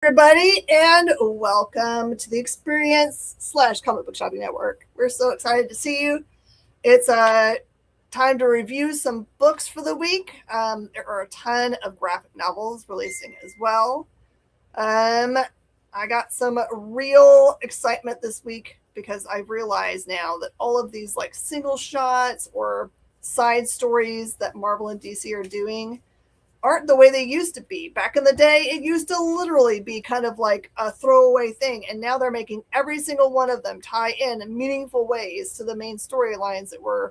Everybody, and welcome to the Experience / Comic Book Shopping Network. We're so excited to see you. It's time to review some books for the week. There are a ton of graphic novels releasing as well. I got some real excitement this week because I realize now that all of these like single shots or side stories that Marvel and DC are doing aren't the way they used to be. Back in the day, it used to literally be kind of like a throwaway thing, and now they're making every single one of them tie in meaningful ways to the main storylines that we're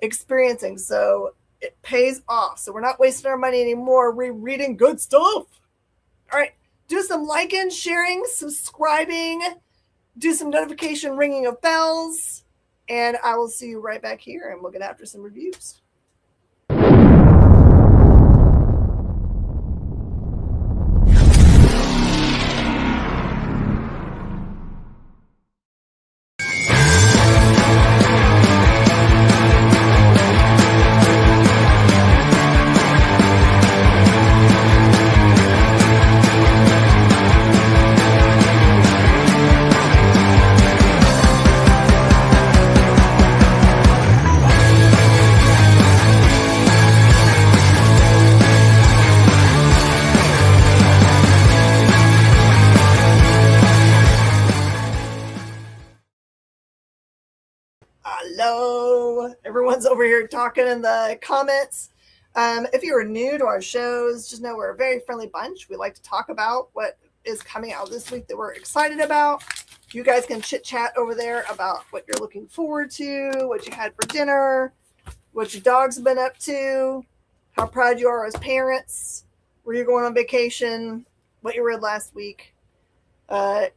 experiencing. So it pays off. So we're not wasting our money anymore rereading good stuff. All right, do some liking, sharing, subscribing, do some notification ringing of bells, and I will see you right back here, and we'll get after some reviews. Hello, everyone's over here talking in the comments. If you are new to our shows, just know we're a very friendly bunch. We like to talk about what is coming out this week that we're excited about. You guys can chit chat over there about what you're looking forward to, what you had for dinner, what your dog's been up to, how proud you are as parents, where you're going on vacation, what you read last week.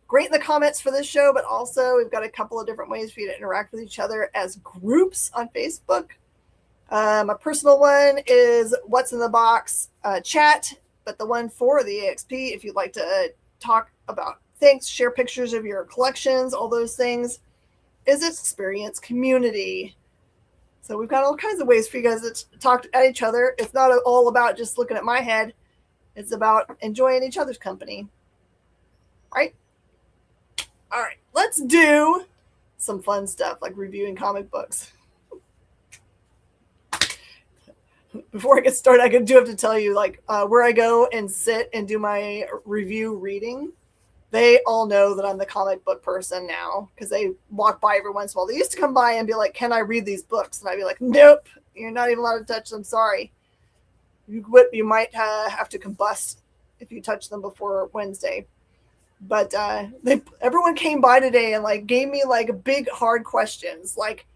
Great in the comments for this show, but also we've got a couple of different ways for you to interact with each other as groups on Facebook. My personal one is What's in the Box chat, but the one for the EXP, if you'd like to talk about things, share pictures of your collections, all those things, is Experience Community. So we've got all kinds of ways for you guys to talk at each other. It's not all about just looking at my head. It's about enjoying each other's company. Right? All right, let's do some fun stuff like reviewing comic books. Before I get started, I do have to tell you like where I go and sit and do my review reading. They all know that I'm the comic book person now because they walk by every once in a while. They used to come by and be like, "Can I read these books?" And I'd be like, "Nope, you're not even allowed to touch them. Sorry. You might have to combust if you touch them before Wednesday." But everyone came by today and like gave me like big hard questions, like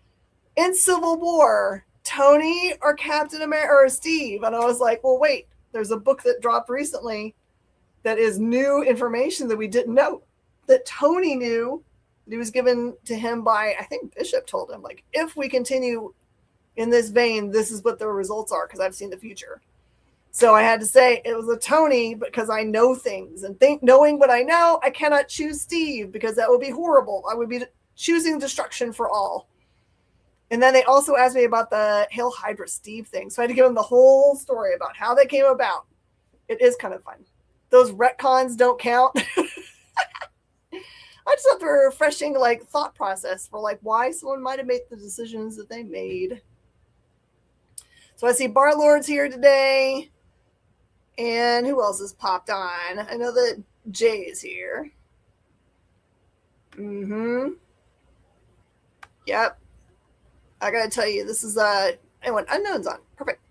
in Civil War, Tony or Captain America or Steve, and I was like, well, wait, there's a book that dropped recently that is new information that we didn't know, that Tony knew, that it was given to him by, I think Bishop told him, like, if we continue in this vein, this is what the results are because I've seen the future. So I had to say it was a Tony because I know things, and knowing what I know, I cannot choose Steve because that would be horrible. I would be choosing destruction for all. And then they also asked me about the Hail Hydra Steve thing. So I had to give them the whole story about how that came about. It is kind of fun. Those retcons don't count. I just have a refreshing like thought process for like why someone might have made the decisions that they made. So I see Barlord's here today. And who else has popped on? I know that Jay is here. Yep. I gotta tell you, this is anyone unknown's on. Perfect.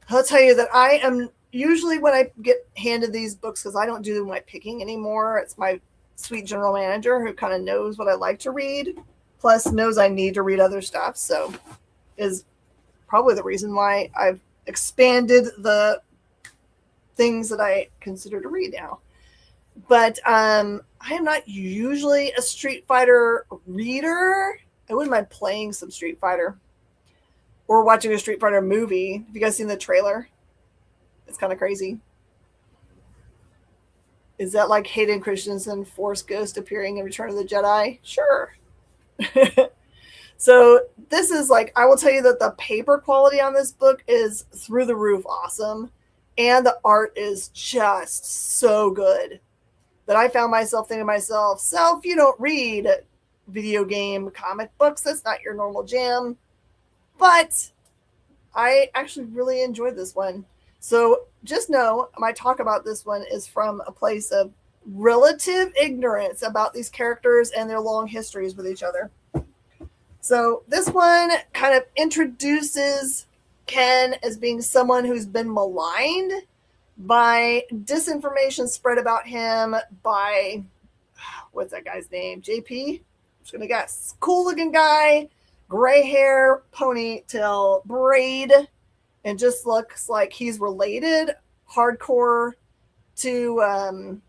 I'll tell you that I am usually when I get handed these books, because I don't do my picking anymore. It's my sweet general manager who kind of knows what I like to read, plus knows I need to read other stuff. So is probably the reason why I've expanded the things that I consider to read now. But I am not usually a Street Fighter reader. I wouldn't mind playing some Street Fighter or watching a Street Fighter movie. Have you guys seen the trailer? It's kind of crazy. Is that like Hayden Christensen, Force Ghost appearing in Return of the Jedi? Sure. So this is like, I will tell you that the paper quality on this book is through the roof awesome. and the art is just so good that I found myself thinking to myself, self, you don't read video game comic books. That's not your normal jam. But I actually really enjoyed this one. So just know my talk about this one is from a place of relative ignorance about these characters and their long histories with each other. So this one kind of introduces Ken as being someone who's been maligned by disinformation spread about him by, what's that guy's name? JP? I'm just going to guess. Cool looking guy, gray hair, ponytail, braid, and just looks like he's related hardcore to,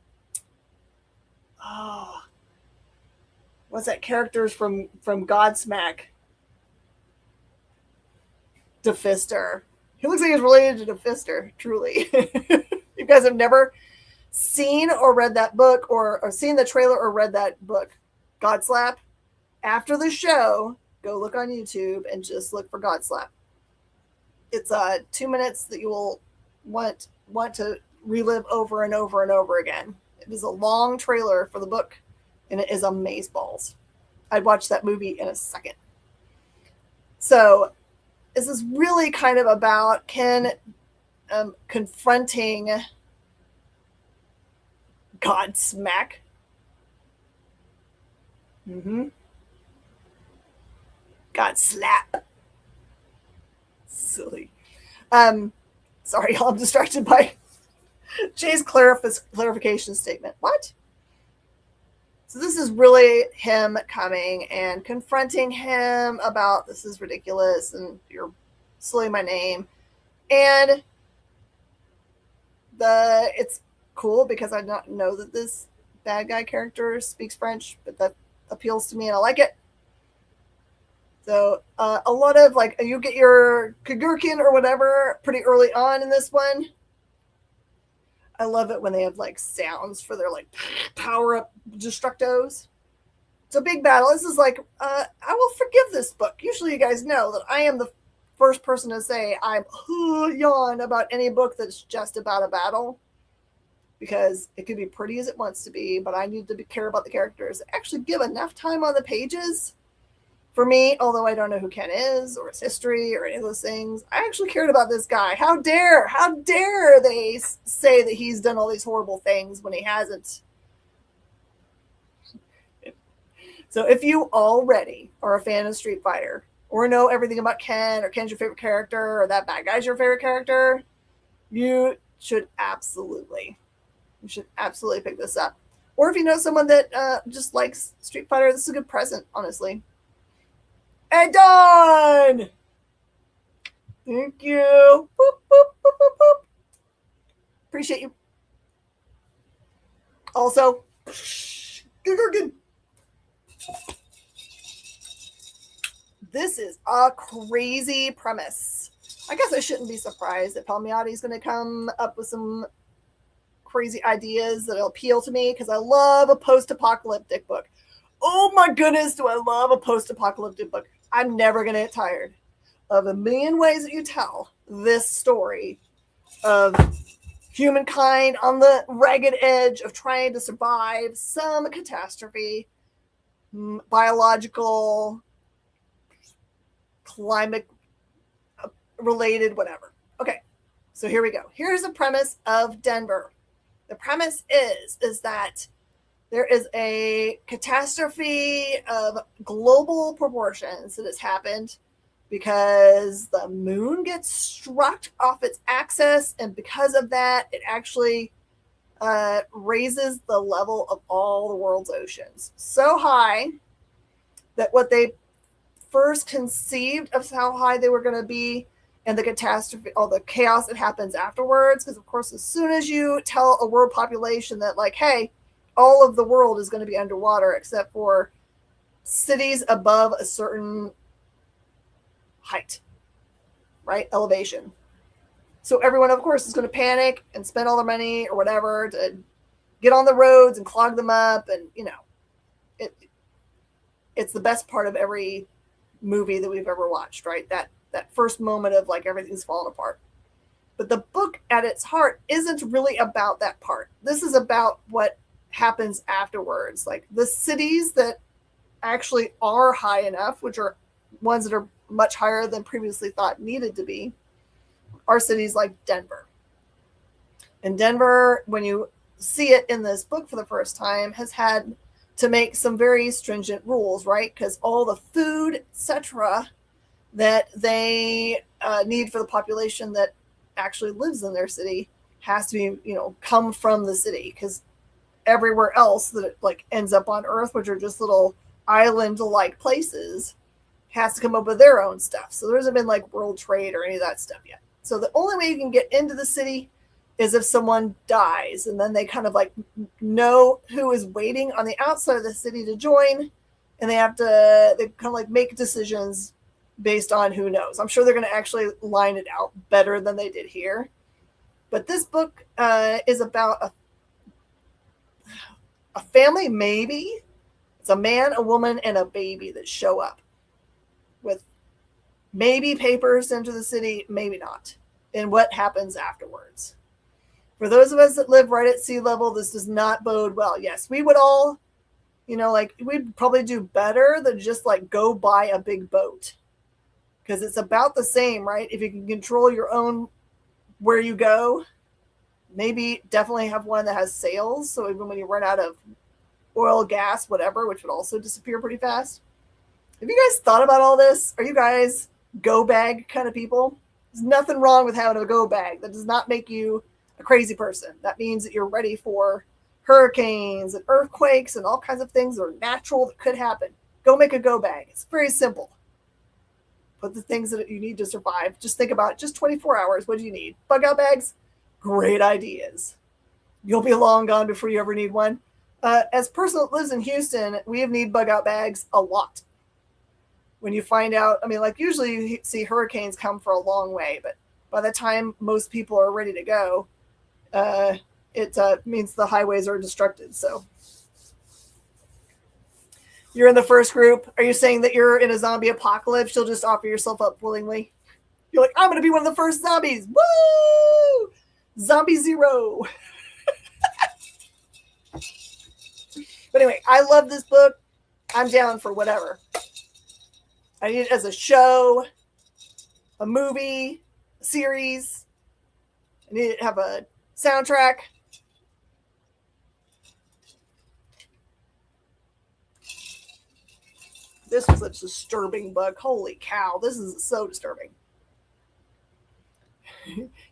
what's that characters from Godsmack? DeFister. He looks like he's related to DeFister, truly. You guys have never seen or read that book or seen the trailer or read that book, Godslap, after the show, go look on YouTube and just look for Godslap. It's 2 minutes that you will want to relive over and over and over again. It is a long trailer for the book, and it is amazeballs. I'd watch that movie in a second. So this is really kind of about Ken confronting Godsmack. Godslap. Silly. Sorry, y'all, I'm distracted by Jay's clarification statement. What? So this is really him coming and confronting him about this is ridiculous and you're slurring my name. And it's cool because I don't know that this bad guy character speaks French, but that appeals to me and I like it. So a lot of like you get your Kagurkin or whatever pretty early on in this one. I love it when they have like sounds for their like power up destructos. So big battle. This is like I will forgive this book. Usually you guys know that I am the first person to say I'm yawn about any book that's just about a battle because it could be pretty as it wants to be, but I need to care about the characters. Actually give enough time on the pages. For me, although I don't know who Ken is or his history or any of those things, I actually cared about this guy. How dare they say that he's done all these horrible things when he hasn't? So if you already are a fan of Street Fighter or know everything about Ken or Ken's your favorite character or that bad guy's your favorite character, you should absolutely pick this up. Or if you know someone that just likes Street Fighter, this is a good present, honestly. And done! Thank you. Boop, boop, boop, boop, boop. Appreciate you. Also, this is a crazy premise. I guess I shouldn't be surprised that Palmiotti's going to come up with some crazy ideas that'll appeal to me because I love a post-apocalyptic book. Oh my goodness, do I love a post-apocalyptic book. I'm never going to get tired of a million ways that you tell this story of humankind on the ragged edge of trying to survive some catastrophe, biological, climate related, whatever. Okay, so here we go. Here's the premise of Denver. The premise is that there is a catastrophe of global proportions that has happened because the moon gets struck off its axis, and because of that, it actually raises the level of all the world's oceans so high that what they first conceived of how high they were going to be and the catastrophe, all the chaos that happens afterwards, because of course, as soon as you tell a world population that like, hey, all of the world is going to be underwater except for cities above a certain height, right? Elevation. So everyone, of course, is going to panic and spend all their money or whatever to get on the roads and clog them up. And, you know, it's the best part of every movie that we've ever watched, right? That first moment of like everything's falling apart. But the book at its heart isn't really about that part. This is about what happens afterwards. Like the cities that actually are high enough, which are ones that are much higher than previously thought needed to be, are cities like Denver. And Denver, when you see it in this book for the first time, has had to make some very stringent rules, right? Because all the food, etc., that they need for the population that actually lives in their city has to be, come from the city, because everywhere else that it like ends up on Earth, which are just little island-like places, has to come up with their own stuff. So there hasn't been like world trade or any of that stuff yet. So the only way you can get into the city is if someone dies, and then they kind of like know who is waiting on the outside of the city to join, and they kind of like make decisions based on who knows. I'm sure they're going to actually line it out better than they did here. But this book is about a family, maybe. It's a man, a woman, and a baby that show up with maybe papers into the city, maybe not, and what happens afterwards. For those of us that live right at sea level, this does not bode well. Yes, we would all, we'd probably do better than just like go buy a big boat, because it's about the same, right? If you can control your own where you go, maybe definitely have one that has sails, so even when you run out of oil, gas, whatever, which would also disappear pretty fast. Have you guys thought about all this? Are you guys go bag kind of people? There's nothing wrong with having a go bag. That does not make you a crazy person. That means that you're ready for hurricanes and earthquakes and all kinds of things that are natural that could happen. Go make a go bag. It's very simple. Put the things that you need to survive. Just think about just 24 hours. What do you need? Bug out bags? Great ideas. You'll be long gone before you ever need one. As a person that lives in Houston, we have need bug out bags a lot. When you find out, like usually you see hurricanes come for a long way, but by the time most people are ready to go, it means the highways are destructed. So you're in the first group. Are you saying that you're in a zombie apocalypse? You'll just offer yourself up willingly? You're like, I'm going to be one of the first zombies. Woo! Zombie Zero. But anyway, I love this book. I'm down for whatever. I need it as a show, a movie, a series. I need it to have a soundtrack. This was a disturbing book. Holy cow. This is so disturbing.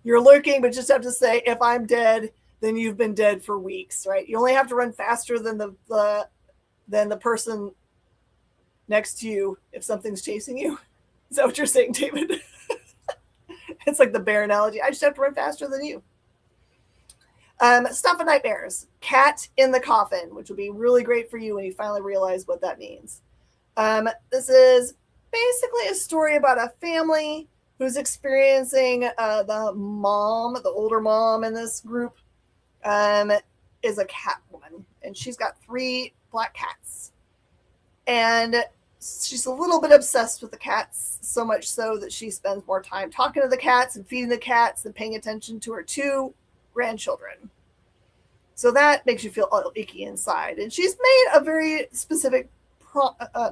You're lurking, but just have to say, if I'm dead, then you've been dead for weeks, right? You only have to run faster than the person next to you if something's chasing you. Is that what you're saying, David? It's like the bear analogy. I just have to run faster than you. Stuff of Nightmares. Cat in the Coffin, which will be really great for you when you finally realize what that means. This is basically a story about a family who's experiencing the older mom in this group is a cat woman, and she's got 3 black cats. And she's a little bit obsessed with the cats, so much so that she spends more time talking to the cats and feeding the cats than paying attention to her 2 grandchildren. So that makes you feel a little icky inside. And she's made a very specific,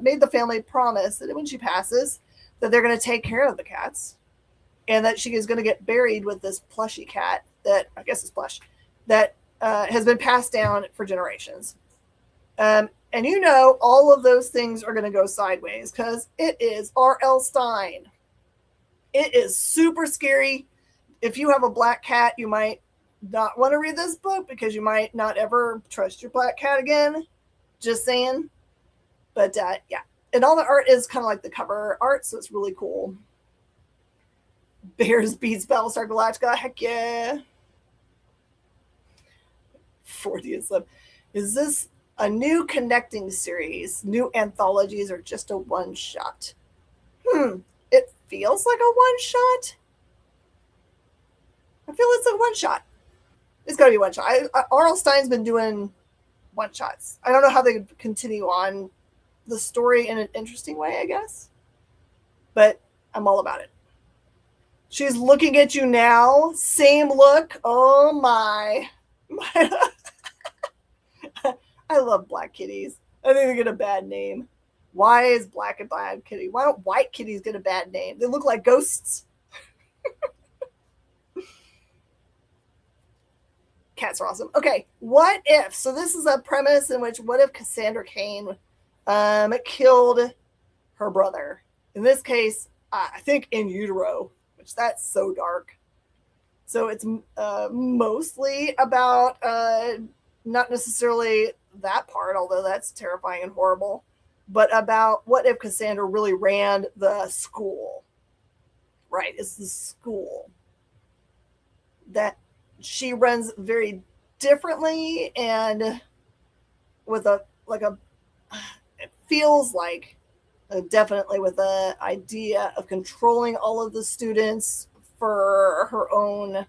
made the family promise that when she passes, that they're going to take care of the cats, and that she is going to get buried with this plushy cat that, I guess is plush, that has been passed down for generations. And all of those things are going to go sideways because it is R.L. Stine. It is super scary. If you have a black cat, you might not want to read this book because you might not ever trust your black cat again. Just saying. But yeah. And all the art is kind of like the cover art, so it's really cool. Bears beats Battlestar Galactica. Heck yeah. 40th Love. Is this a new connecting series, new anthologies, or just a one-shot? It feels like a one-shot. I feel it's a one-shot. It's got to be one-shot. R.L. Stine's been doing one-shots. I don't know how they continue on the story in an interesting way, I guess. But I'm all about it. She's looking at you now. Same look. Oh my. I love black kitties. I think they get a bad name. Why is black a bad kitty? Why don't white kitties get a bad name? They look like ghosts. Cats are awesome. Okay, what if? So this is a premise in which what if Cassandra Cain killed her brother? In this case, I think in utero, which that's so dark. So it's mostly about not necessarily that part, although that's terrifying and horrible, but about what if Cassandra really ran the school, right? It's the school that she runs very differently and with a, like a, it feels like definitely with the idea of controlling all of the students for her own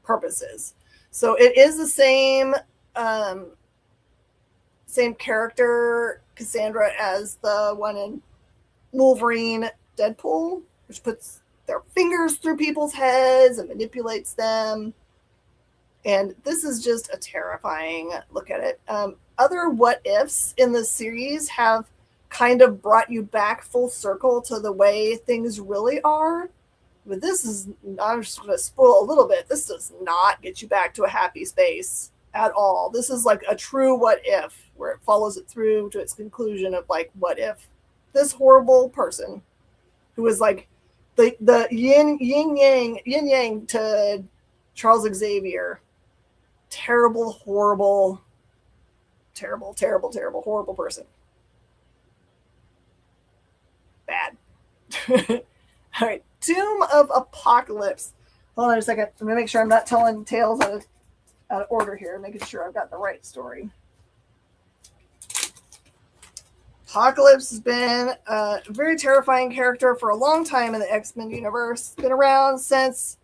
purposes. So it is the same character, Cassandra, as the one in Wolverine Deadpool, which puts their fingers through people's heads and manipulates them. And this is just a terrifying look at it. Other what ifs in the series have kind of brought you back full circle to the way things really are. But this is, I'm just going to spoil a little bit. This does not get you back to a happy space at all. This is like a true what if, where it follows it through to its conclusion of like, what if this horrible person who was like the yin yang to Charles Xavier, terrible, horrible person. Bad. All right, Tomb of Apocalypse. Hold on a second. I'm gonna make sure I'm not telling tales out of order here, making sure I've got the right story. Apocalypse has been a very terrifying character for a long time in the X-Men universe. Been around since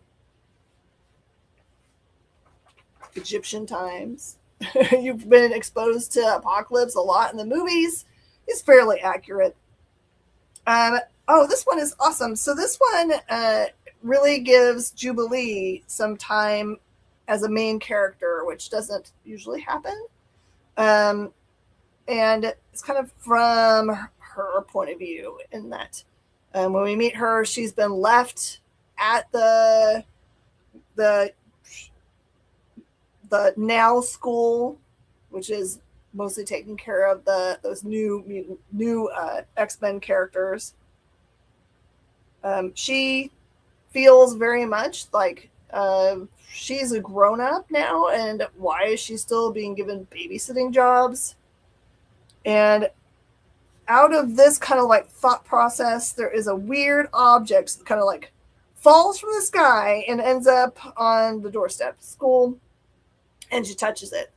Egyptian times. You've been exposed to Apocalypse a lot in the movies. It's fairly accurate. Oh, this one is awesome. So this one really gives Jubilee some time as a main character, which doesn't usually happen. And it's kind of from her point of view in that when we meet her, she's been left at the Now school, which is mostly taking care of those new X-Men characters. She feels very much like she's a grown-up now, and why is she still being given babysitting jobs? And out of this kind of like thought process, there is a weird object that kind of like falls from the sky and ends up on the doorstep of school, and she touches it.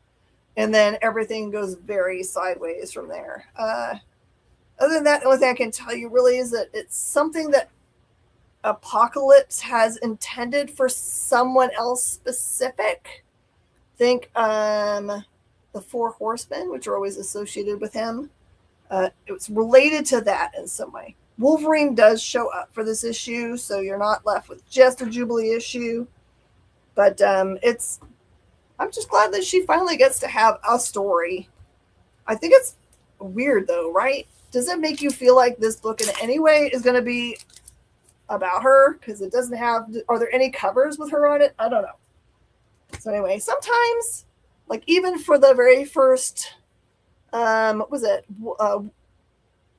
And then everything goes very sideways from there. Other than that, the only thing I can tell you really is that it's something that Apocalypse has intended for someone else specific. Think the Four Horsemen, which are always associated with him. It's related to that in some way. Wolverine does show up for this issue, so you're not left with just a Jubilee issue. But I'm just glad that she finally gets to have a story. I think it's weird though, right? Does it make you feel like this book in any way is going to be about her? Because it doesn't have, are there any covers with her on it? I don't know. So anyway, sometimes, like even for the very first, what was it?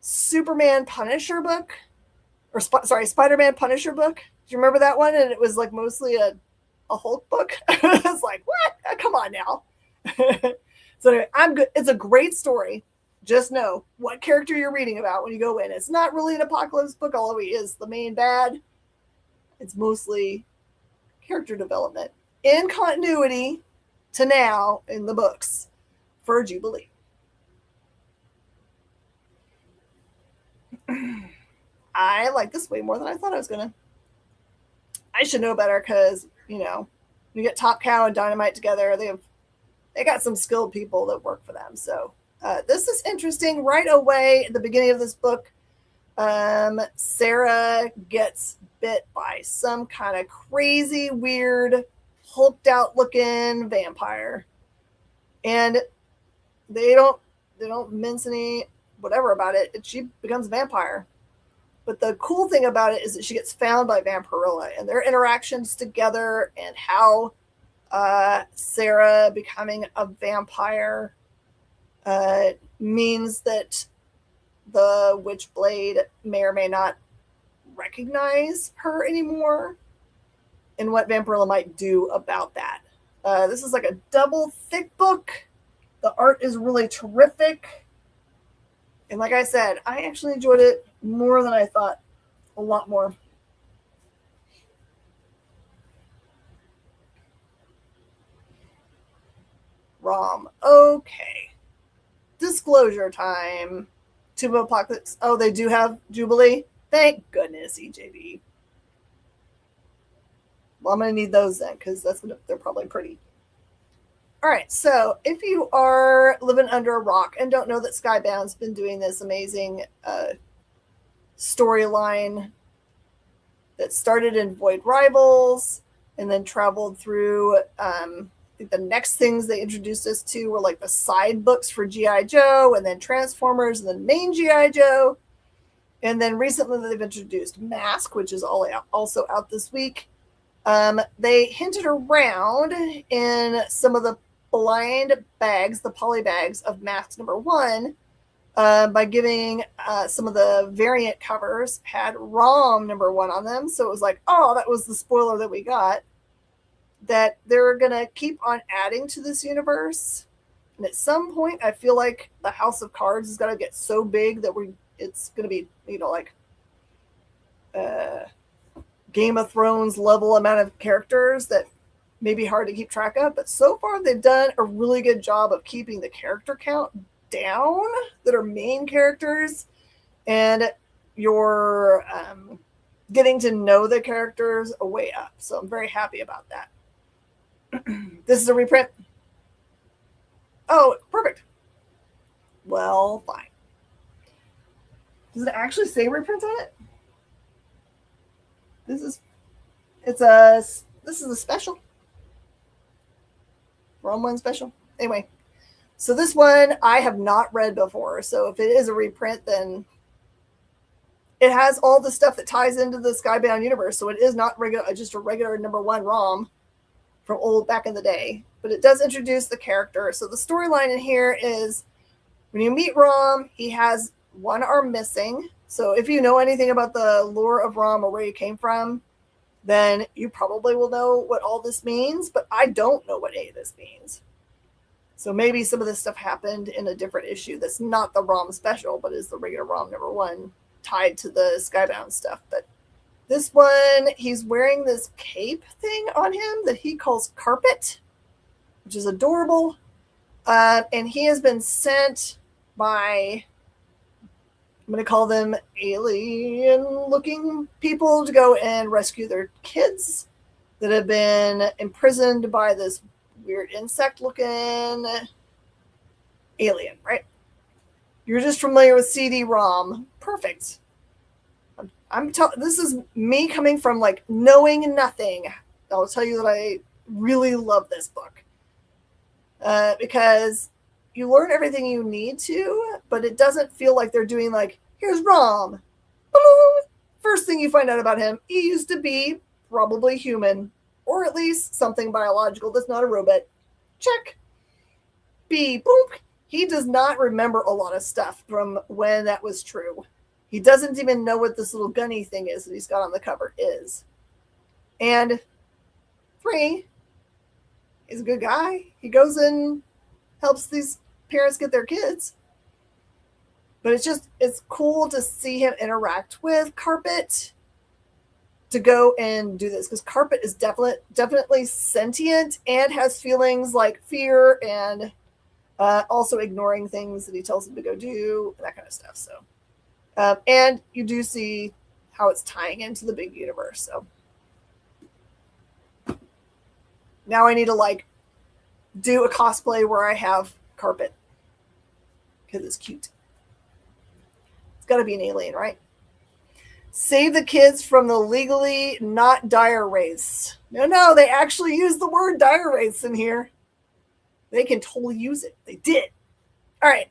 Superman Punisher book? Or Spider-Man Punisher book. Do you remember that one? And it was like mostly a Hulk book. I was like, what? Come on now. So anyway, I'm good. It's a great story. Just know what character you're reading about when you go in. It's not really an Apocalypse book, although he is the main bad. It's mostly character development in continuity to now in the books for Jubilee. I like this way more than I thought I was going to. I should know better because, you get Top Cow and Dynamite together. They got some skilled people that work for them. So this is interesting. Right away at the beginning of this book, Sarah gets bit by some kind of crazy, weird, hulked out looking vampire. And they don't mince any whatever about it. She becomes a vampire. But the cool thing about it is that she gets found by Vampirilla, and their interactions together and how Sarah becoming a vampire means that the Witchblade may or may not recognize her anymore, and what Vampirilla might do about that. This is like a double thick book. The art is really terrific. And like I said, I actually enjoyed it more than I thought. A lot more. ROM. Okay. Disclosure time. Tomb of Apocalypse. Oh, they do have Jubilee? Thank goodness, EJB. Well, I'm going to need those then, because they're probably pretty. All right, so if you are living under a rock and don't know that Skybound's been doing this amazing storyline that started in Void Rivals and then traveled through, I think the next things they introduced us to were like the side books for G.I. Joe and then Transformers and then main G.I. Joe. And then recently they've introduced M.A.S.K, which is also out this week. They hinted around in some of the blind bags, the poly bags of M.A.S.K #1, by giving some of the variant covers had ROM #1 on them. So it was like, oh, that was the spoiler that we got. That they're going to keep on adding to this universe. And at some point, I feel like the House of Cards is going to get so big that it's going to be, like Game of Thrones level amount of characters that may be hard to keep track of. But so far, they've done a really good job of keeping the character count down that are main characters. And you're getting to know the characters way up. So I'm very happy about that. This is a reprint. Oh, perfect. Well, fine. Does it actually say reprint on it? This is a special. ROM 1 special. Anyway, so this one I have not read before. So if it is a reprint, then it has all the stuff that ties into the Skybound universe. So it is not just a regular #1 ROM from old back in the day, but it does introduce the character. So the storyline in here is when you meet ROM, he has one arm missing. So if you know anything about the lore of ROM or where he came from, then you probably will know what all this means, but I don't know what any of this means. So maybe some of this stuff happened in a different issue that's not the ROM special, but is the regular ROM #1 tied to the Skybound stuff. But this one, he's wearing this cape thing on him that he calls Carpet, which is adorable. And he has been sent by, I'm going to call them alien-looking people, to go and rescue their kids that have been imprisoned by this weird insect-looking alien, right? You're just familiar with CD-ROM. Perfect. This is me coming from like knowing nothing. I'll tell you that I really love this book because you learn everything you need to, but it doesn't feel like they're doing like, here's ROM. First thing you find out about him, he used to be probably human, or at least something biological that's not a robot. Check. B, boop. He does not remember a lot of stuff from when that was true. He doesn't even know what this little gunny thing is that he's got on the cover is. And 3, he's a good guy. He goes and helps these parents get their kids. But it's cool to see him interact with Carpet to go and do this, because Carpet is definitely sentient and has feelings like fear and also ignoring things that he tells him to go do, that kind of stuff. So. And you do see how it's tying into the big universe. So now I need to do a cosplay where I have Carpet because it's cute. It's got to be an alien, right? Save the kids from the legally not dire race. No, they actually use the word dire race in here. They can totally use it. They did. All right.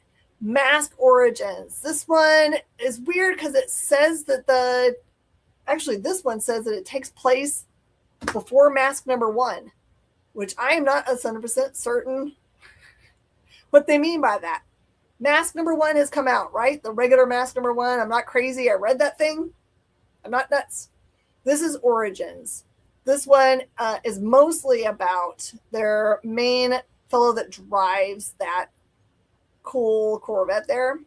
M.A.S.K origins. This one is weird because it says that this one says that it takes place before M.A.S.K #1, which I am not 100% certain what they mean by that. M.A.S.K #1 has come out, right? The regular M.A.S.K #1. I'm not crazy. I read that thing. I'm not nuts. This is Origins. This one is mostly about their main fellow that drives that cool Corvette there.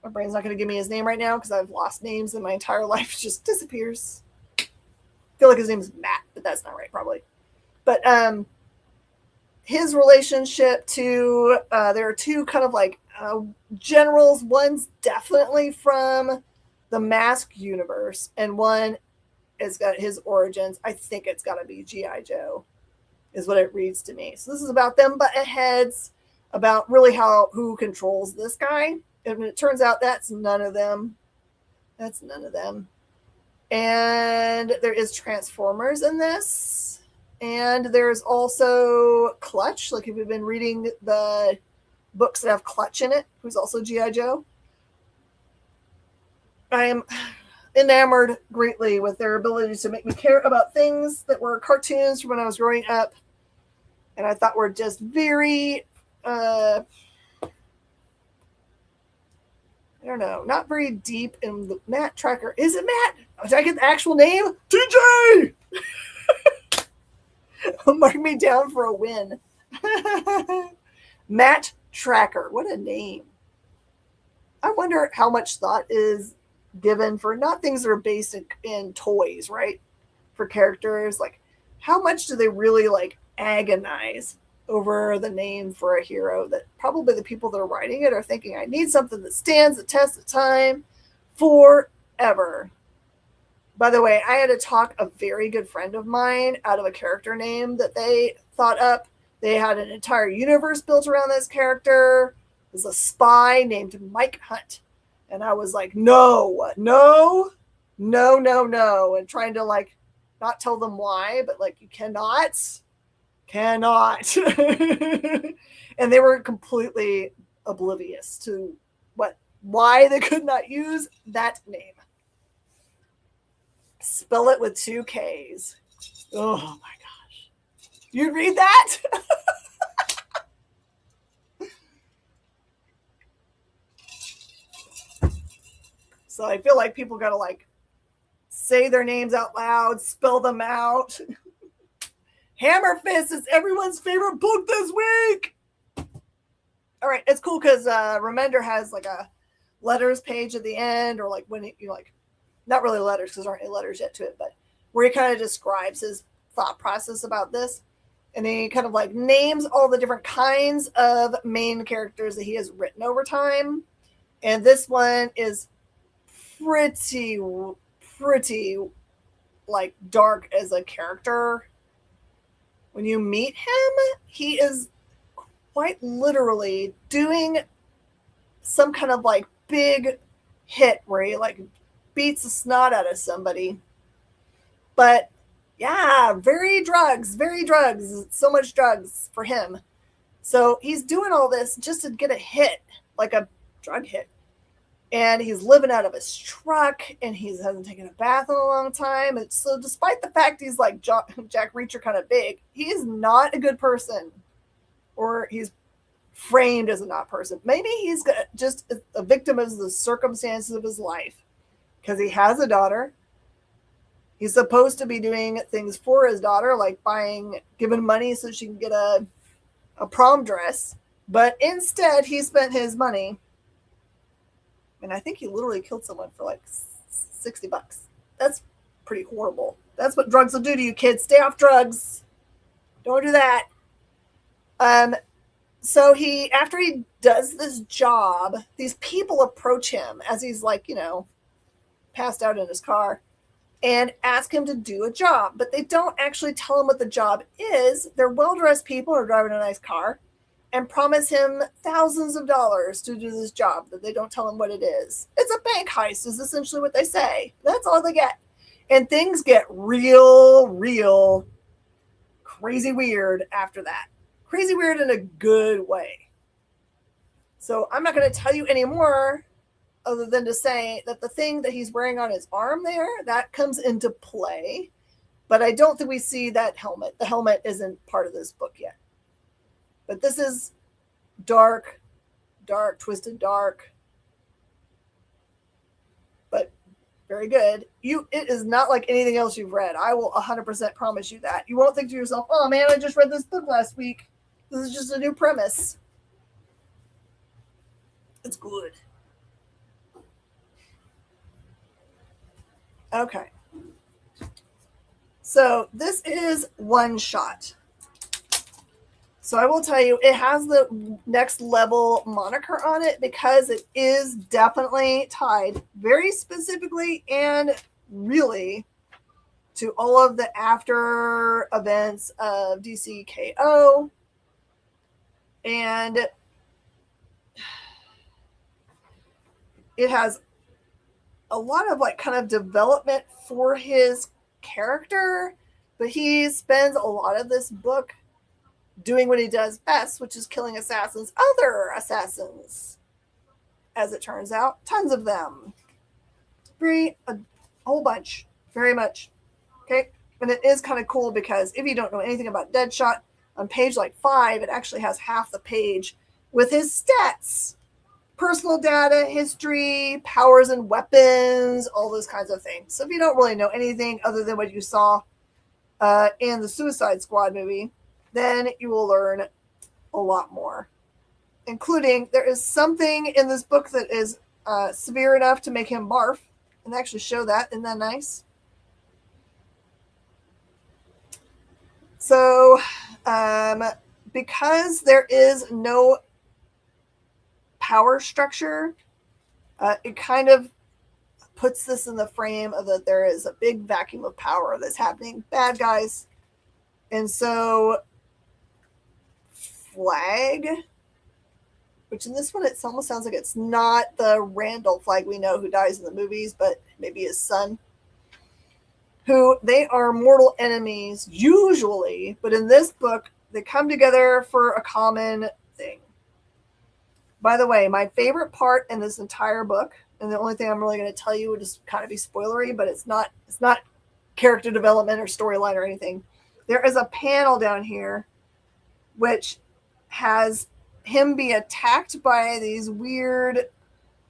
My brain's not going to give me his name right now because I've lost names and my entire life just disappears. I feel like his name is Matt, but that's not right, probably. But his relationship to, there are two kind of like generals. One's definitely from the M.A.S.K universe, and one has got his origins. I think it's got to be G.I. Joe, is what it reads to me. So this is about them butting heads, about really who controls this guy. And it turns out that's none of them. That's none of them. And there is Transformers in this. And there's also Clutch. Like if you've been reading the books that have Clutch in it, who's also G.I. Joe. I am enamored greatly with their ability to make me care about things that were cartoons from when I was growing up. And I thought were just very, I don't know, not very deep in the Matt Tracker. Is it Matt? Did I get the actual name? TJ! Mark me down for a win. Matt Tracker. What a name. I wonder how much thought is given for not things that are based in toys, right? For characters. Like, how much do they really like agonize over the name for a hero that probably the people that are writing it are thinking, I need something that stands the test of time forever. By the way, I had to talk a very good friend of mine out of a character name that they thought up. They had an entire universe built around this character. There's a spy named Mike Hunt. And I was like, no. And trying to like not tell them why, but like you cannot. And they were completely oblivious to why they could not use that name. Spell it with 2 Ks. Oh my gosh. You'd read that? So I feel like people got to like say their names out loud, spell them out. Hammerfist is everyone's favorite book this week. All right, it's cool because Remender has like a letters page at the end, or like when you like, not really letters because there aren't any letters yet to it, but where he kind of describes his thought process about this. And he kind of like names all the different kinds of main characters that he has written over time. And this one is pretty like dark as a character. When you meet him, he is quite literally doing some kind of like big hit where he like beats the snot out of somebody. But yeah, very drugs, so much drugs for him. So he's doing all this just to get a hit, like a drug hit. And he's living out of his truck, and he hasn't taken a bath in a long time. And so despite the fact he's like Jack Reacher kind of big, he is not a good person. Or he's framed as a not person. Maybe he's just a victim of the circumstances of his life. Because he has a daughter. He's supposed to be doing things for his daughter, like giving money so she can get a prom dress. But instead, he spent his money. And I think he literally killed someone for like $60. That's pretty horrible. That's what drugs will do to you, kids. Stay off drugs. Don't do that. So after he does this job, these people approach him as he's like, passed out in his car and ask him to do a job. But they don't actually tell him what the job is. They're well-dressed people who are driving a nice car. and promise him thousands of dollars to do this job that they don't tell him what it is. It's a bank heist is essentially what they say. That's all they get. And things get real crazy weird after that. Crazy weird in a good way. So I'm not going to tell you anymore other than to say that the thing that he's wearing on his arm there, that comes into play. But I don't think we see that helmet. The helmet isn't part of this book yet. But this is dark, twisted dark. But very good. It is not like anything else you've read. I will 100% promise you that. You won't think to yourself, oh man, I just read this book last week. This is just a new premise. It's good. Okay. So this is one shot. So I will tell you, it has the next level moniker on it because it is definitely tied very specifically and really to all of the after events of DCKO. And it has a lot of like kind of development for his character, but he spends a lot of this book doing what he does best, which is killing other assassins. As it turns out, tons of them. A whole bunch. Very much. Okay? And it is kind of cool because if you don't know anything about Deadshot, on page like 5, it actually has half the page with his stats. Personal data, history, powers and weapons, all those kinds of things. So if you don't really know anything other than what you saw in the Suicide Squad movie, then you will learn a lot more. Including, there is something in this book that is severe enough to make him barf. And actually show that. Isn't that nice? So, because there is no power structure, it kind of puts this in the frame of that there is a big vacuum of power that's happening. Bad guys. And so Flag, which in this one it almost sounds like it's not the Randall Flag we know who dies in the movies, but maybe his son, who they are mortal enemies usually, but in this book they come together for a common thing. By the way, my favorite part in this entire book, and the only thing I'm really going to tell you would just kind of be spoilery, but it's not character development or storyline or anything. There is a panel down here which has him be attacked by these weird,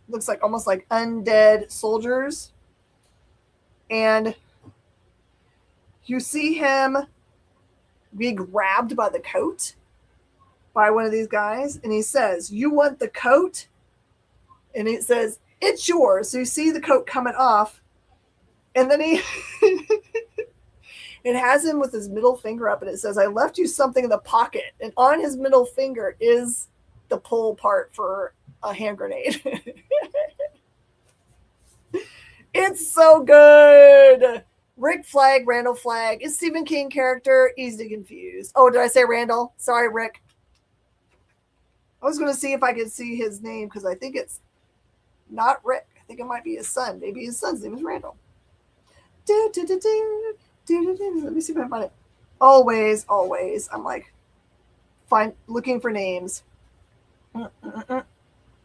looks like almost like undead soldiers. And you see him be grabbed by the coat by one of these guys. And he says, "You want the coat?" And it says, "It's yours." So you see the coat coming off. And then it has him with his middle finger up, and it says, "I left you something in the pocket." And on his middle finger is the pull part for a hand grenade. It's so good. Rick Flag, Randall Flag, is Stephen King character, easy to confuse. Oh, did I say Randall? Sorry, Rick. I was going to see if I could see his name because I think it's not Rick. I think it might be his son. Maybe his son's name is Randall. Let me see if I can find it. Always. I'm like, looking for names.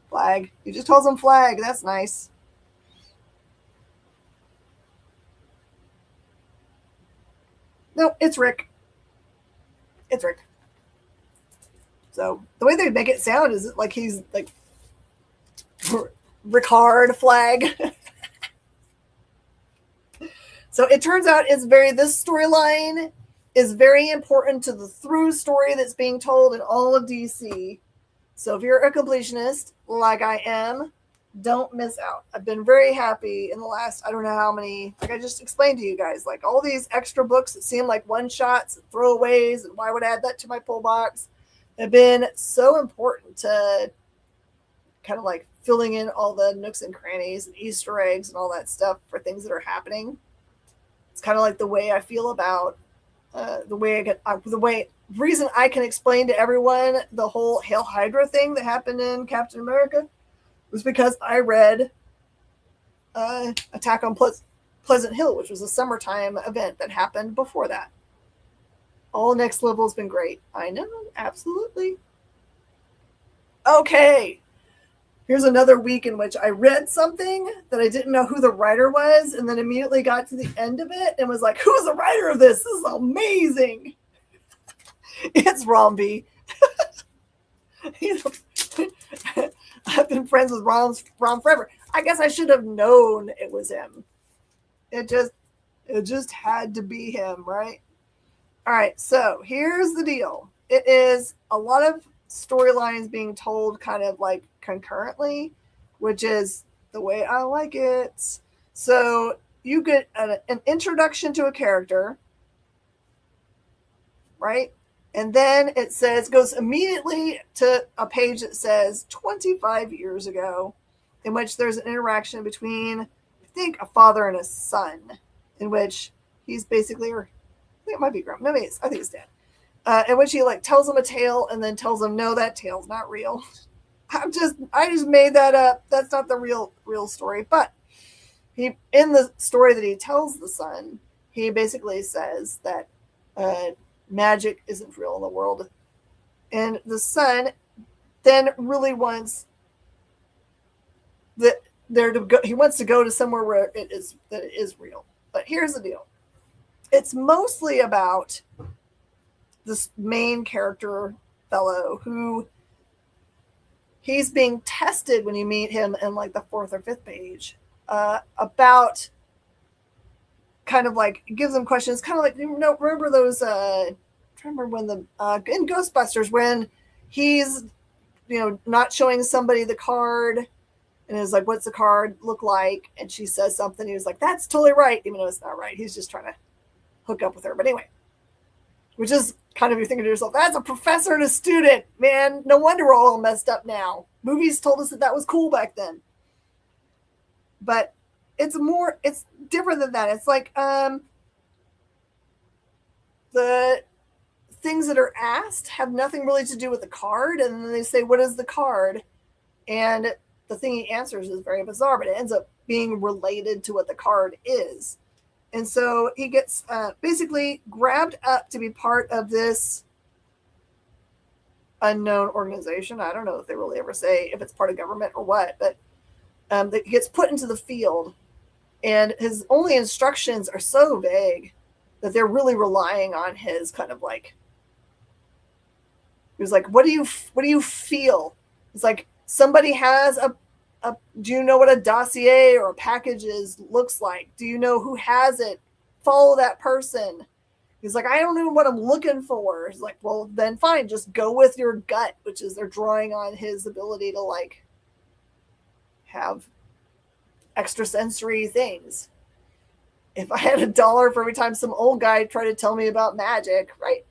Flag. He just calls him Flag. That's nice. No, it's Rick. It's Rick. So the way they make it sound is like he's like Rickard Flag. So it turns out this storyline is very important to the through story that's being told in all of DC. So if you're a completionist like I am, don't miss out. I've been very happy in the last, I don't know how many, like I just explained to you guys, like all these extra books that seem like one shots and throwaways, and why would I add that to my pull box, have been so important to kind of like filling in all the nooks and crannies and Easter eggs and all that stuff for things that are happening. It's kind of like the way I feel about the way reason I can explain to everyone the whole Hail Hydra thing that happened in Captain America was because I read Attack on Pleasant Hill, which was a summertime event that happened before that. All Next Level's been great. I know, absolutely. Okay, here's another week in which I read something that I didn't know who the writer was, and then immediately got to the end of it and was like, who's the writer of this? This is amazing. It's Romby. I've been friends with Rom forever. I guess I should have known it was him. It just had to be him, right? All right, so here's the deal. It is a lot of storylines being told kind of like concurrently, which is the way I like it. So you get an introduction to a character, right? And then it goes immediately to a page that says 25 years ago, in which there's an interaction between, I think, a father and a son, in which he's basically, or I think it might be grandma. No, I think it's dad. In which he like tells him a tale and then tells him, no, that tale's not real. I just made that up. That's not the real story. But he, in the story that he tells the son, he basically says that magic isn't real in the world. And the son then really wants that there to go. He wants to go to somewhere where it is real. But here's the deal. It's mostly about this main character fellow who he's being tested when you meet him in like the 4th or 5th page about kind of like gives him questions, kind of like, you know, remember those remember when the in Ghostbusters when he's, you know, not showing somebody the card and is like, what's the card look like? And she says something. He was like, that's totally right, even though it's not right. He's just trying to hook up with her. But anyway, which is kind of, you're thinking to yourself, that's a professor and a student, man. No wonder we're all messed up now. Movies told us that was cool back then. But it's different than that. It's like the things that are asked have nothing really to do with the card. And then they say, what is the card? And the thing he answers is very bizarre, but it ends up being related to what the card is. And so he gets basically grabbed up to be part of this unknown organization. I don't know if they really ever say if it's part of government or what, but that he gets put into the field. And his only instructions are so vague that they're really relying on his kind of like, he was like, what do you feel? It's like somebody has do you know what a dossier or a package looks like? Do you know who has it? Follow that person. He's like, I don't know what I'm looking for. He's like, well, then fine, just go with your gut, which is they're drawing on his ability to like have extrasensory things. If I had $1 for every time some old guy tried to tell me about magic, right?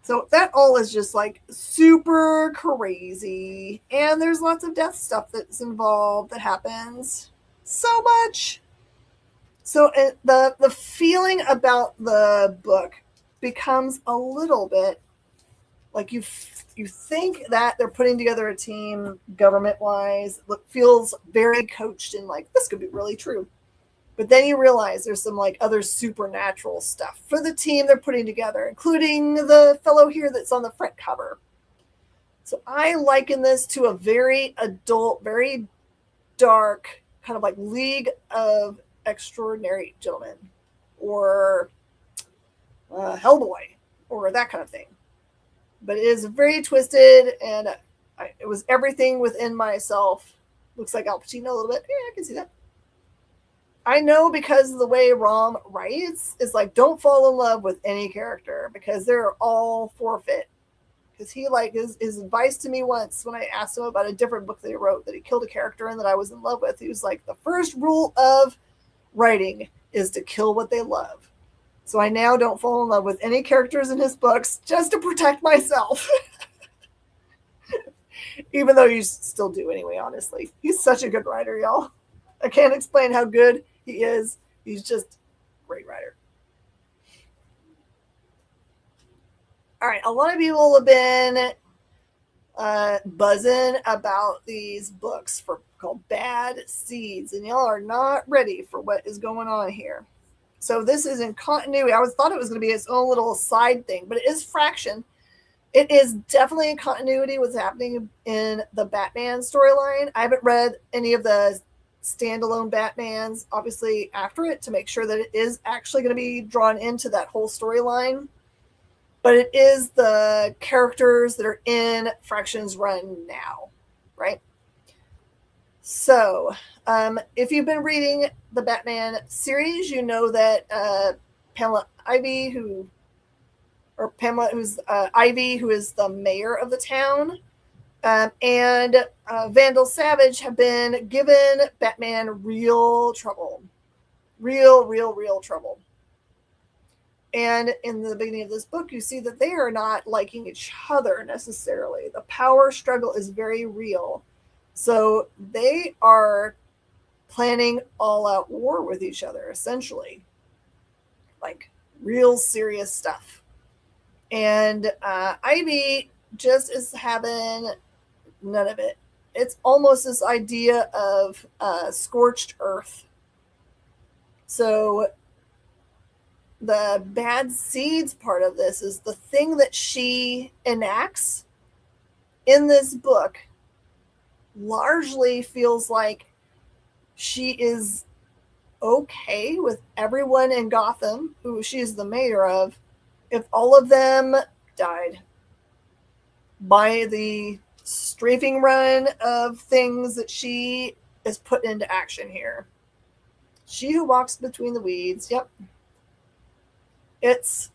So that all is just like super crazy. And there's lots of death stuff that's involved that happens. So much. So the feeling about the book becomes a little bit like you think that they're putting together a team government-wise. It feels very coached and like, this could be really true. But then you realize there's some like other supernatural stuff for the team they're putting together, including the fellow here that's on the front cover. So I liken this to a very adult, very dark, kind of like League of Extraordinary Gentlemen or Hellboy or that kind of thing. But it is very twisted, and it was everything within myself. Looks like Al Pacino a little bit. Yeah, I can see that. I know because of the way Rom writes is like, don't fall in love with any character because they're all forfeit. Because he like his advice to me once when I asked him about a different book that he wrote that he killed a character in that I was in love with. He was like, the first rule of writing is to kill what they love. So I now don't fall in love with any characters in his books just to protect myself. Even though you still do anyway, honestly. He's such a good writer, y'all. I can't explain how good he is. He's just a great writer. All right, a lot of people have been buzzing about these books called Bad Seeds, and y'all are not ready for what is going on here. So this is in continuity. I thought it was going to be its own little side thing, but it is Fraction. It is definitely in continuity with what's happening in the Batman storyline. I haven't read any of the standalone Batmans, obviously, after it to make sure that it is actually going to be drawn into that whole storyline. But it is the characters that are in Fraction's run now, right? So, if you've been reading the Batman series, you know that Pamela Ivy, who's Ivy, who is the mayor of the town, and Vandal Savage have been given Batman real trouble. Real trouble. And in the beginning of this book, you see that they are not liking each other necessarily. The power struggle is very real. So they are planning all-out war with each other, essentially. Like, real serious stuff. And Ivy just is having none of it. It's almost this idea of scorched earth. So the bad seeds part of this is the thing that she enacts in this book largely feels like she is okay with everyone in Gotham, who she is the mayor of, if all of them died by the strafing run of things that she is put into action here. She who walks between the weeds. Yep. It's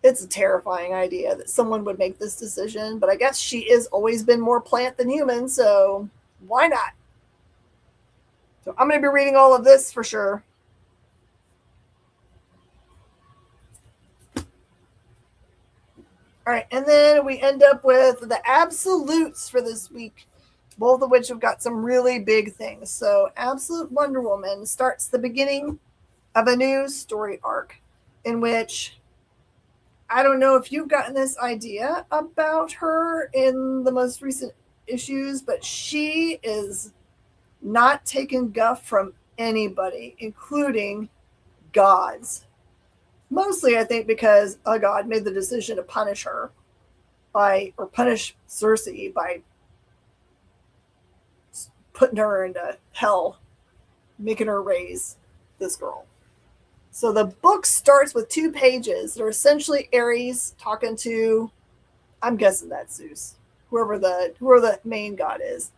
a terrifying idea that someone would make this decision, but I guess she has always been more plant than human, so why not? So I'm going to be reading all of this for sure. All right, and then we end up with the absolutes for this week, both of which have got some really big things. So Absolute Wonder Woman starts the beginning of a new story arc in which, I don't know if you've gotten this idea about her in the most recent issues, but she is not taking guff from anybody, including gods. Mostly, I think, because a god made the decision to punish her punish Cersei by putting her into hell, making her raise this girl. So the book starts with 2 pages that are essentially Ares talking to, I'm guessing that's Zeus, whoever the main god is,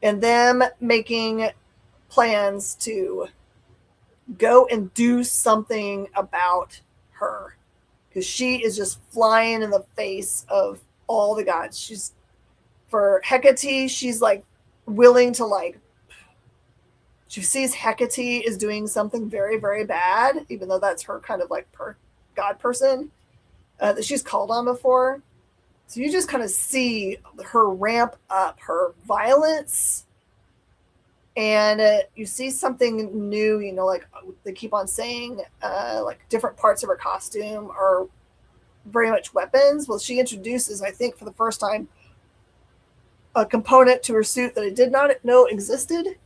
and them making plans to go and do something about her, because she is just flying in the face of all the gods. She's, for Hecate, she's like willing to, like, she sees Hecate is doing something very, very bad, even though that's her kind of like god person that she's called on before. So you just kind of see her ramp up her violence, and you see something new, you know, like they keep on saying, like different parts of her costume are very much weapons. Well, she introduces, I think for the first time, a component to her suit that I did not know existed.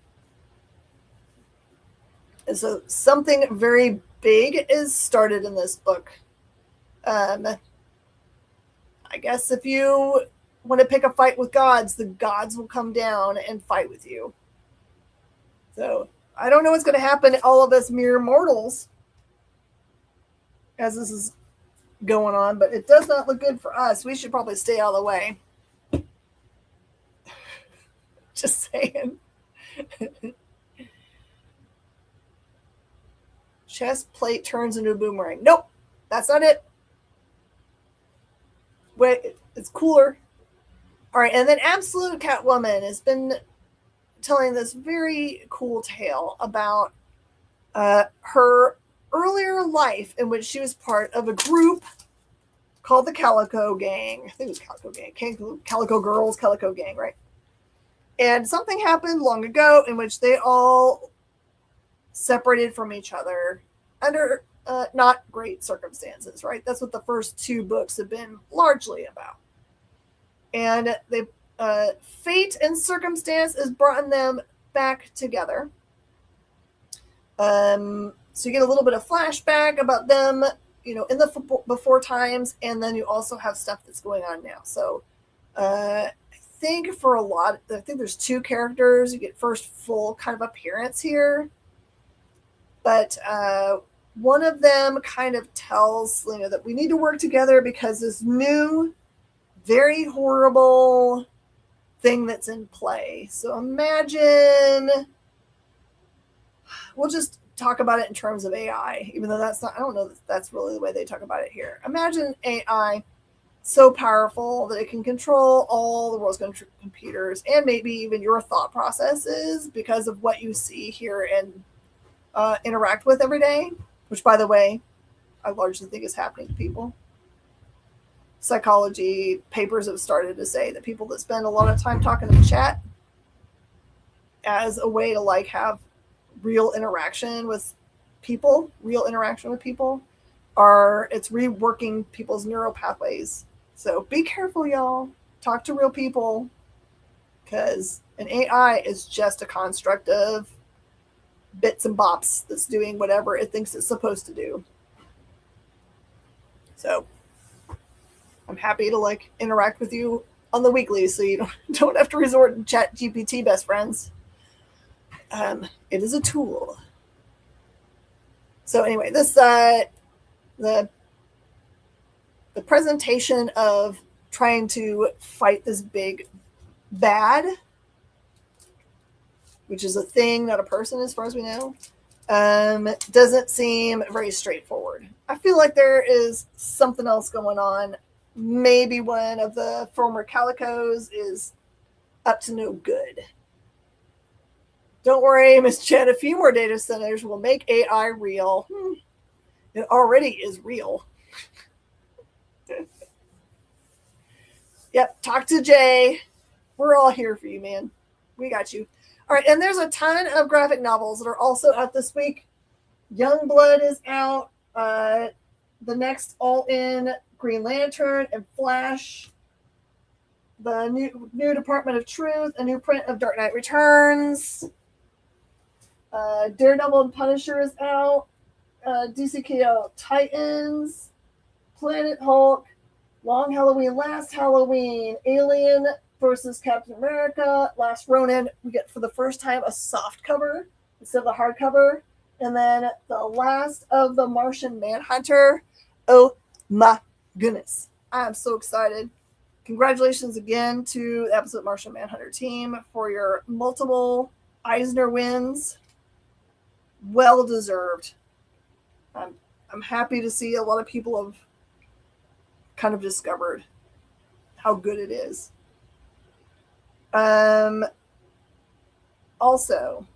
And so something very big is started in this book. I guess if you want to pick a fight with gods, the gods will come down and fight with you. So I don't know what's going to happen to all of us mere mortals as this is going on, but it does not look good for us. We should probably stay out of the way. Just saying. Chest plate turns into a boomerang. Nope, that's not it. Wait, it's cooler. All right, and then Absolute Catwoman has been telling this very cool tale about her earlier life in which she was part of a group called the Calico Gang. I think it was Calico Gang. Calico Girls, Calico Gang, right? And something happened long ago in which they all separated from each other under not great circumstances, right? That's what the first two books have been largely about. And they fate and circumstance has brought them back together. So you get a little bit of flashback about them, in the before times, and then you also have stuff that's going on now. So I think there's two characters. You get first full kind of appearance here, but one of them kind of tells Selena that we need to work together because this new, very horrible thing that's in play. So imagine, we'll just talk about it in terms of AI, even though I don't know that that's really the way they talk about it here. Imagine AI so powerful that it can control all the world's computers and maybe even your thought processes because of what you see, hear, and interact with every day, which, by the way, I largely think is happening to people. Psychology papers have started to say that people that spend a lot of time talking in the chat as a way to have real interaction with people, it's reworking people's neural pathways. So be careful, y'all. Talk to real people, because an AI is just a construct of bits and bops that's doing whatever it thinks it's supposed to do. So I'm happy to interact with you on the weekly, so you don't have to resort to Chat GPT, best friends. It is a tool. So anyway, this the presentation of trying to fight this big bad, which is a thing, not a person as far as we know, doesn't seem very straightforward. I feel like there is something else going on. Maybe one of the former Calicos is up to no good. Don't worry, Miss Chen, a few more data centers will make AI real. It already is real. Yep, talk to Jay. We're all here for you, man. We got you. All right, and there's a ton of graphic novels that are also out this week. Youngblood is out. The next all-in Green Lantern and Flash. The new Department of Truth, a new print of Dark Knight Returns. Daredevil and Punisher is out. DCKO Titans. Planet Hulk. Long Halloween, Last Halloween. Alien versus Captain America. Last Ronin. We get for the first time a soft cover instead of the hardcover. And then the last of the Martian Manhunter. Oh my goodness. I am so excited. Congratulations again to the Absolute Martian Manhunter team for your multiple Eisner wins. Well deserved. I'm happy to see a lot of people have kind of discovered how good it is. Also,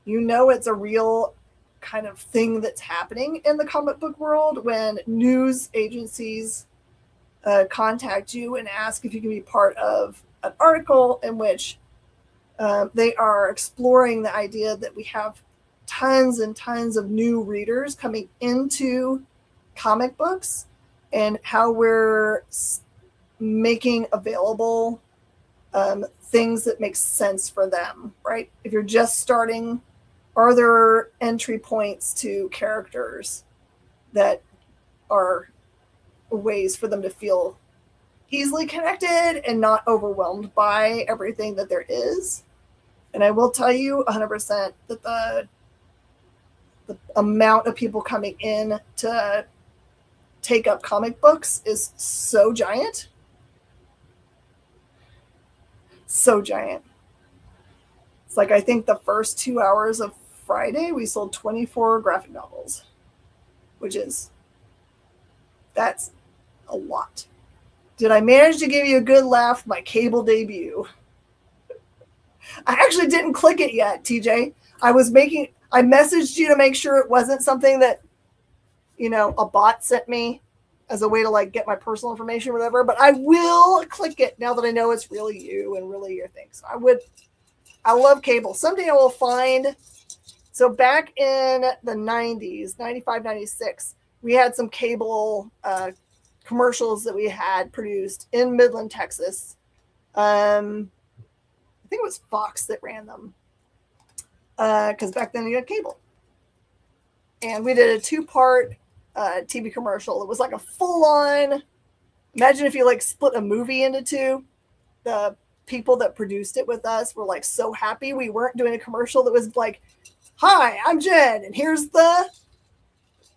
it's a real kind of thing that's happening in the comic book world when news agencies contact you and ask if you can be part of an article in which they are exploring the idea that we have tons and tons of new readers coming into comic books and how we're making available things that make sense for them, right? If you're just starting, are there entry points to characters that are ways for them to feel easily connected and not overwhelmed by everything that there is? And I will tell you 100% that the amount of people coming in to take up comic books is so giant. So giant. It's I think the first 2 hours of Friday, we sold 24 graphic novels, that's a lot. Did I manage to give you a good laugh with my cable debut? I actually didn't click it yet, TJ. I messaged you to make sure it wasn't something that, a bot sent me as a way to get my personal information or whatever, but I will click it now that I know it's really you and really your thing. So I love cable. Someday I will find So back in the 90s, 95, 96, we had some cable commercials that we had produced in Midland, Texas. I think it was Fox that ran them. Because back then you had cable. And we did a 2-part TV commercial. It was like a full-on, imagine if you like split a movie into 2. The people that produced it with us were like so happy we weren't doing a commercial that was like, hi, I'm Jen, and here's the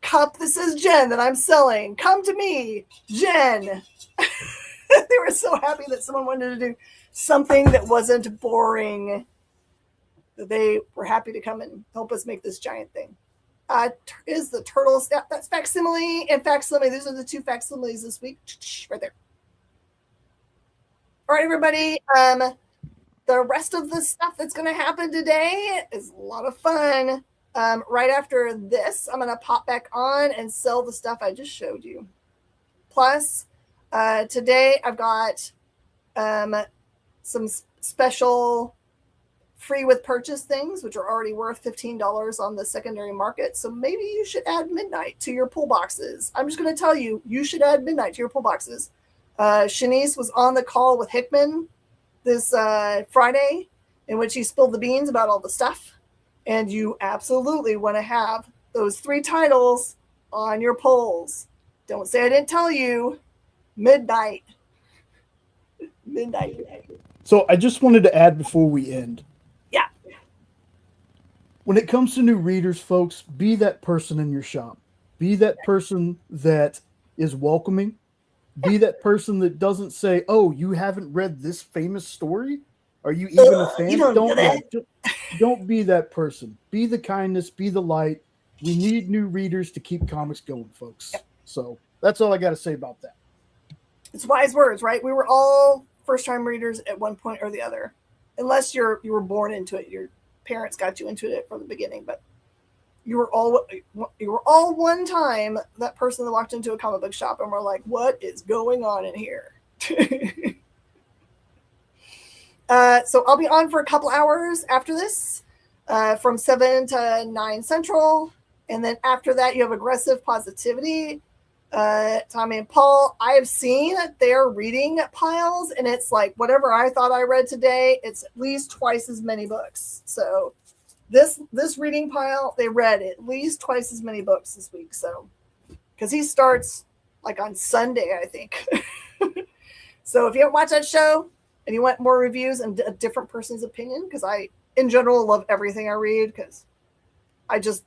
cup that says Jen that I'm selling. Come to me, Jen. They were so happy that someone wanted to do something that wasn't boring. They were happy to come and help us make this giant thing. Is the turtle snap? That's facsimile and facsimile. These are the 2 facsimiles this week. Right there. All right, everybody. The rest of the stuff that's going to happen today is a lot of fun. Right after this, I'm going to pop back on and sell the stuff I just showed you. Plus, today I've got some special free with purchase things, which are already worth $15 on the secondary market. So maybe you should add midnight to your pull boxes. I'm just going to tell you, you should add midnight to your pull boxes. Shanice was on the call with Hickman this Friday, in which he spilled the beans about all the stuff. And you absolutely want to have those 3 titles on your polls. Don't say I didn't tell you. Midnight. Midnight. So I just wanted to add before we end. Yeah. When it comes to new readers, folks, be that person in your shop. Be that person that is welcoming. Be that person that doesn't say, oh, you haven't read this famous story? Are you even a fan? Don't be that person. Be the kindness, be the light. We need new readers to keep comics going, folks. So that's all I got to say about that. It's wise words, right? We were all first-time readers at one point or the other. Unless you were born into it. Your parents got you into it from the beginning, but you were all one time that person that walked into a comic book shop and were like, what is going on in here? So I'll be on for a couple hours after this, from 7 to 9 Central. And then after that, you have Aggressive Positivity. Tommy and Paul, I have seen their reading piles, and it's like whatever I thought I read today, it's at least twice as many books. So this reading pile, they read at least twice as many books this week. So because he starts like on Sunday, I think. So if you haven't watched that show and you want more reviews and a different person's opinion, because I in general love everything I read, because I just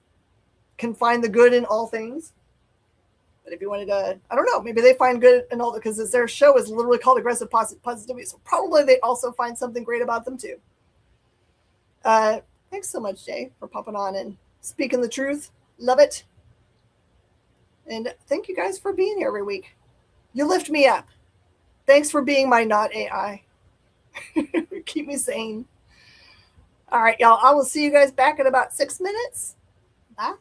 can find the good in all things. But if you wanted to, I don't know, maybe they find good in all, because their show is literally called Aggressive Positivity. So probably they also find something great about them too. Thanks so much, Jay, for popping on and speaking the truth. Love it. And thank you guys for being here every week. You lift me up. Thanks for being my not AI. Keep me sane. All right, y'all. I will see you guys back in about 6 minutes. Bye.